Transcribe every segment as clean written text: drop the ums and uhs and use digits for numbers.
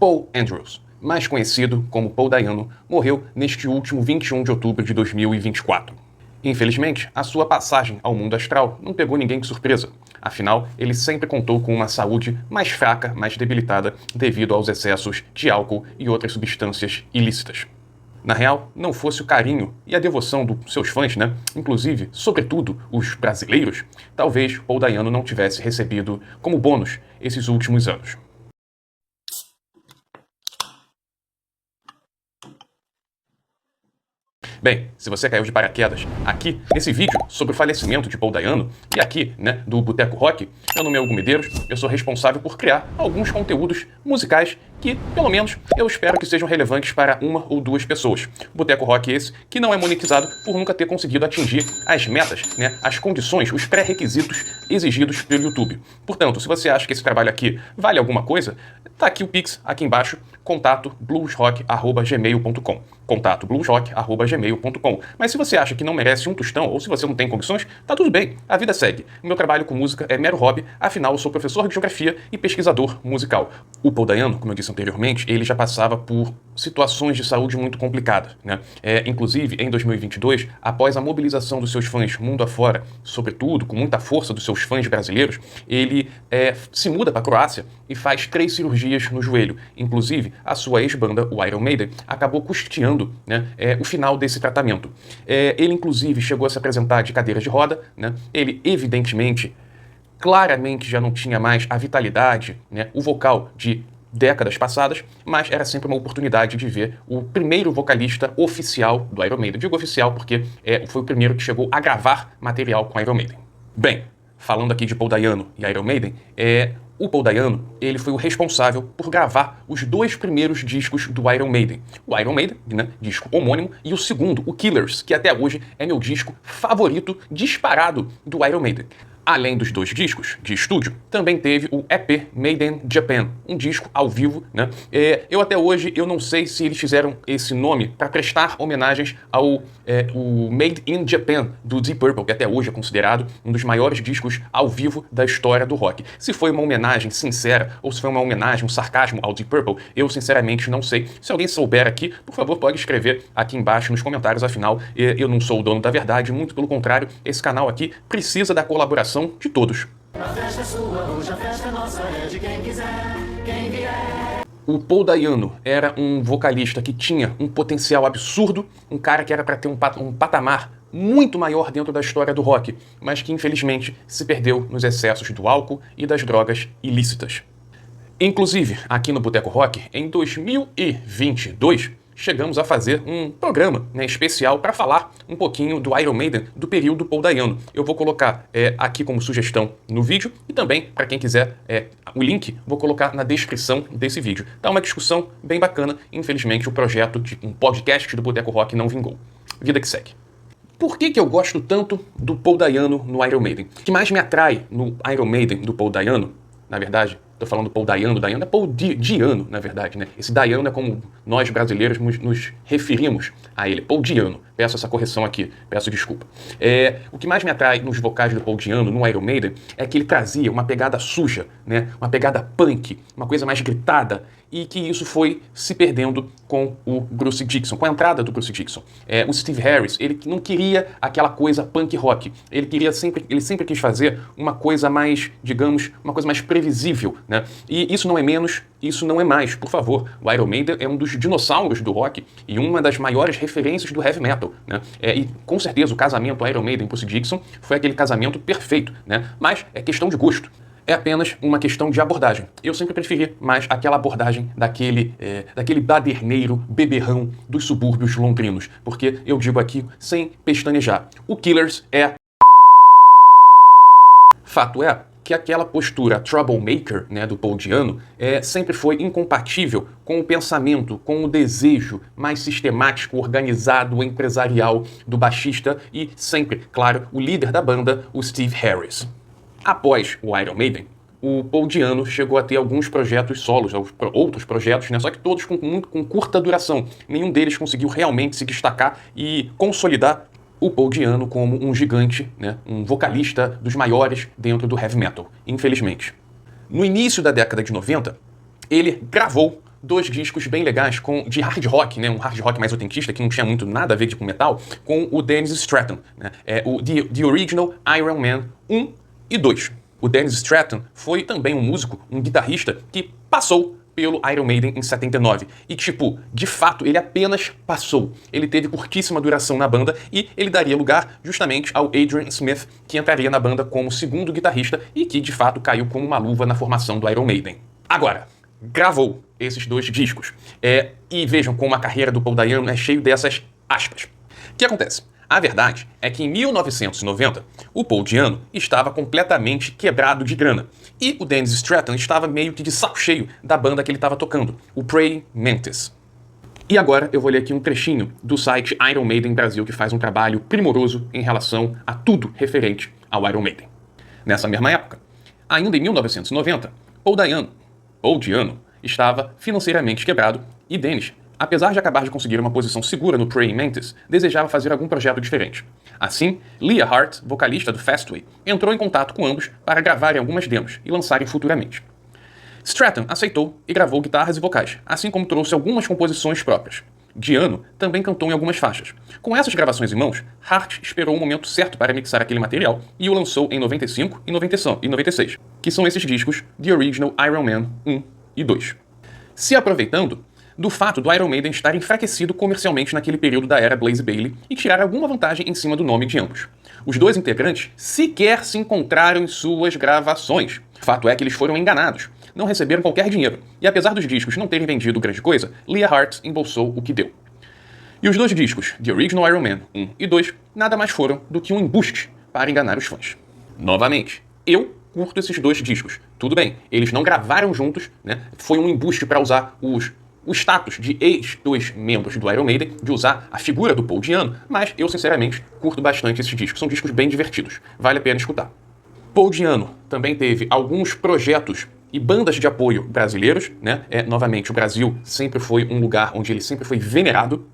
Paul Andrews, mais conhecido como Paul Dayano, morreu neste último 21 de outubro de 2024. Infelizmente, a sua passagem ao mundo astral não pegou ninguém de surpresa. Afinal, ele sempre contou com uma saúde mais fraca, mais debilitada, devido aos excessos de álcool e outras substâncias ilícitas. Na real, não fosse o carinho e a devoção dos seus fãs, inclusive, sobretudo, os brasileiros, talvez Paul Dayano não tivesse recebido como bônus esses últimos anos. Bem, se você caiu de paraquedas aqui nesse vídeo sobre o falecimento de Paul Dayano e aqui, do Boteco Rock, meu nome é Hugo Medeiros, eu sou responsável por criar alguns conteúdos musicais que, pelo menos, eu espero que sejam relevantes para uma ou duas pessoas. O Boteco Rock esse que não é monetizado por nunca ter conseguido atingir as metas, as condições, os pré-requisitos exigidos pelo YouTube. Portanto, se você acha que esse trabalho aqui vale alguma coisa, tá aqui o Pix, aqui embaixo, contato bluesrock@gmail.com. Contato bluesrock@gmail.com. Mas se você acha que não merece um tostão, ou se você não tem condições, tá tudo bem, a vida segue. O meu trabalho com música é mero hobby, afinal eu sou professor de geografia e pesquisador musical. O Paul Dayano, como eu disse anteriormente, ele já passava por situações de saúde muito complicadas, Inclusive, em 2022, após a mobilização dos seus fãs mundo afora, sobretudo com muita força dos seus fãs brasileiros, ele se muda para a Croácia e faz 3 cirurgias no joelho. Inclusive, a sua ex-banda, o Iron Maiden, acabou custeando o final desse tratamento. Ele, inclusive, chegou a se apresentar de cadeira de roda, Ele, evidentemente, claramente já não tinha mais a vitalidade, o vocal de décadas passadas, mas era sempre uma oportunidade de ver o primeiro vocalista oficial do Iron Maiden. Digo oficial porque foi o primeiro que chegou a gravar material com Iron Maiden. Bem, falando aqui de Paul Dayano e Iron Maiden, o Paul Dayano, ele foi o responsável por gravar os 2 primeiros discos do Iron Maiden. O Iron Maiden, disco homônimo, e o segundo, o Killers, que até hoje é meu disco favorito disparado do Iron Maiden. Além dos 2 discos de estúdio, também teve o EP Made in Japan, um disco ao vivo, Eu até hoje, eu não sei se eles fizeram esse nome para prestar homenagens ao o Made in Japan do Deep Purple, que até hoje é considerado um dos maiores discos ao vivo da história do rock. Se foi uma homenagem sincera ou se foi uma homenagem, um sarcasmo ao Deep Purple, eu sinceramente não sei. Se alguém souber aqui, por favor, pode escrever aqui embaixo nos comentários, afinal, eu não sou o dono da verdade, muito pelo contrário, esse canal aqui precisa da colaboração de todos. O Paul Dayano era um vocalista que tinha um potencial absurdo, um cara que era para ter um patamar muito maior dentro da história do rock, mas que infelizmente se perdeu nos excessos do álcool e das drogas ilícitas. Inclusive, aqui no Boteco Rock, em 2022, chegamos a fazer um programa especial para falar um pouquinho do Iron Maiden do período Paul Dayano. Eu vou colocar aqui como sugestão no vídeo e também, para quem quiser, o link vou colocar na descrição desse vídeo. Tá uma discussão bem bacana. Infelizmente, o projeto de um podcast do Boteco Rock não vingou. Vida que segue. Por que eu gosto tanto do Paul Dayano no Iron Maiden? O que mais me atrai no Iron Maiden do Paul Dayano, na verdade, estou falando Paul Dayano é Paul Diano, na verdade, Esse Dayano é como nós brasileiros nos referimos a ele, Paul Diano. Peço essa correção aqui, peço desculpa. O que mais me atrai nos vocais do Paul Diano, no Iron Maiden, é que ele trazia uma pegada suja, uma pegada punk, uma coisa mais gritada, e que isso foi se perdendo com o Bruce Dickinson, com a entrada do Bruce Dickinson. O Steve Harris, ele não queria aquela coisa punk rock, ele sempre quis fazer uma coisa mais, digamos, uma coisa mais previsível, E isso não é menos, isso não é mais, por favor. O Iron Maiden é um dos dinossauros do rock e uma das maiores referências do heavy metal, E com certeza o casamento Iron Maiden e Bruce Dickinson foi aquele casamento perfeito, Mas é questão de gosto. É apenas uma questão de abordagem. Eu sempre preferi mais aquela abordagem daquele baderneiro beberrão dos subúrbios londrinos, porque eu digo aqui sem pestanejar, o Killers é... Fato é que aquela postura troublemaker, do Paul Diano, sempre foi incompatível com o pensamento, com o desejo mais sistemático, organizado, empresarial do baixista e sempre, claro, o líder da banda, o Steve Harris. Após o Iron Maiden, o Paul Diano chegou a ter alguns projetos solos, outros projetos, só que todos com curta duração. Nenhum deles conseguiu realmente se destacar e consolidar o Paul Diano como um gigante, um vocalista dos maiores dentro do heavy metal, infelizmente. No início da década de 90, ele gravou dois discos bem legais de hard rock, né? Um hard rock mais autentista, que não tinha muito nada a ver com metal, com o Dennis Stratton, né? O The Original Iron Man 1 e 2. O Dennis Stratton foi também um músico, um guitarrista que passou pelo Iron Maiden em 79. E, de fato, ele apenas passou. Ele teve curtíssima duração na banda e ele daria lugar justamente ao Adrian Smith, que entraria na banda como segundo guitarrista e que, de fato, caiu como uma luva na formação do Iron Maiden. Agora, gravou esses dois discos. E vejam como a carreira do Paul Dayano é cheio dessas aspas. O que acontece? A verdade é que em 1990, o Paul Dayano estava completamente quebrado de grana. E o Dennis Stratton estava meio que de saco cheio da banda que ele estava tocando, o Praying Mantis. E agora eu vou ler aqui um trechinho do site Iron Maiden Brasil, que faz um trabalho primoroso em relação a tudo referente ao Iron Maiden. Nessa mesma época, ainda em 1990, Paul Dayano estava financeiramente quebrado e Dennis, apesar de acabar de conseguir uma posição segura no Praying Mantis, desejava fazer algum projeto diferente. Assim, Leah Hart, vocalista do Fastway, entrou em contato com ambos para gravarem algumas demos e lançarem futuramente. Stratton aceitou e gravou guitarras e vocais, assim como trouxe algumas composições próprias. Dayano também cantou em algumas faixas. Com essas gravações em mãos, Hart esperou o momento certo para mixar aquele material e o lançou em 95 e 96, que são esses discos The Original Iron Man 1 e 2. Se aproveitando do fato do Iron Maiden estar enfraquecido comercialmente naquele período da era Blaze Bayley e tirar alguma vantagem em cima do nome de ambos. Os dois integrantes sequer se encontraram em suas gravações. O fato é que eles foram enganados, não receberam qualquer dinheiro, e apesar dos discos não terem vendido grande coisa, Leah Hart embolsou o que deu. E os dois discos, The Original Iron Man 1 e 2, nada mais foram do que um embuste para enganar os fãs. Novamente, eu curto esses dois discos. Tudo bem, eles não gravaram juntos, né? Foi um embuste para usar o status de ex-dois membros do Iron Maiden, de usar a figura do Paul Dayano, mas eu, sinceramente, curto bastante esses discos. São discos bem divertidos. Vale a pena escutar. Paul Dayano também teve alguns projetos e bandas de apoio brasileiros, né? Novamente, o Brasil sempre foi um lugar onde ele sempre foi venerado.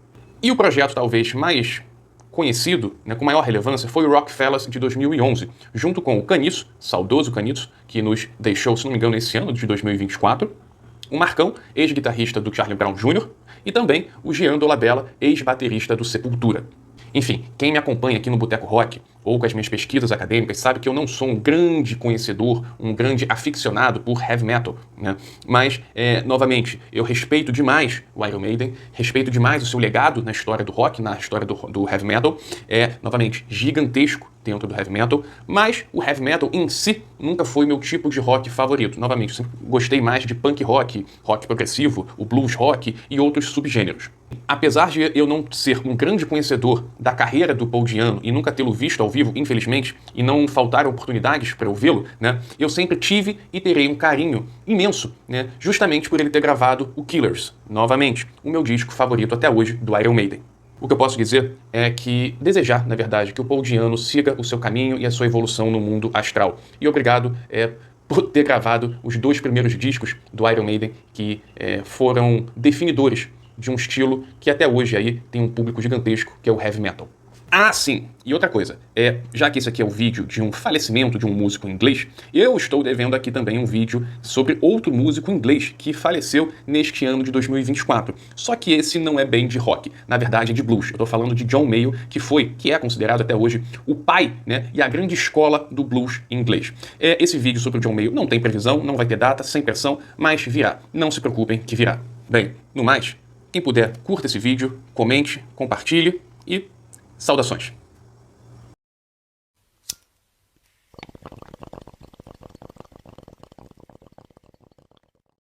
E o projeto talvez mais conhecido, né, com maior relevância, foi o Rockfellas de 2011, junto com o Caniço, saudoso Caniço, que nos deixou, se não me engano, esse ano de 2024, o Marcão, ex-guitarrista do Charlie Brown Jr., e também o Jean Dolabella, ex-baterista do Sepultura. Enfim, quem me acompanha aqui no Boteco Rock, ou com as minhas pesquisas acadêmicas, sabe que eu não sou um grande conhecedor, um grande aficionado por heavy metal, né? Mas, novamente, eu respeito demais o Iron Maiden, respeito demais o seu legado na história do rock, na história do heavy metal, novamente, gigantesco dentro do heavy metal, mas o heavy metal em si nunca foi meu tipo de rock favorito. Novamente, eu sempre gostei mais de punk rock, rock progressivo, o blues rock e outros subgêneros. Apesar de eu não ser um grande conhecedor da carreira do Paul Dayano e nunca tê-lo visto ao vivo, infelizmente, e não faltaram oportunidades para eu vê-lo, né, eu sempre tive e terei um carinho imenso, né, justamente por ele ter gravado o Killers, novamente, o meu disco favorito até hoje do Iron Maiden. O que eu posso dizer é que desejar, na verdade, que o Paul Dayano siga o seu caminho e a sua evolução no mundo astral. E obrigado por ter gravado os dois primeiros discos do Iron Maiden que foram definidores de um estilo que até hoje aí tem um público gigantesco, que é o heavy metal. Ah, sim! E outra coisa, já que esse aqui é o vídeo de um falecimento de um músico inglês, eu estou devendo aqui também um vídeo sobre outro músico inglês que faleceu neste ano de 2024. Só que esse não é bem de rock, na verdade é de blues. Eu estou falando de John Mayall, que é considerado até hoje o pai, né, e a grande escola do blues inglês. Esse vídeo sobre o John Mayall não tem previsão, não vai ter data, sem pressão, mas virá. Não se preocupem que virá. Bem, no mais, quem puder, curta esse vídeo, comente, compartilhe e saudações!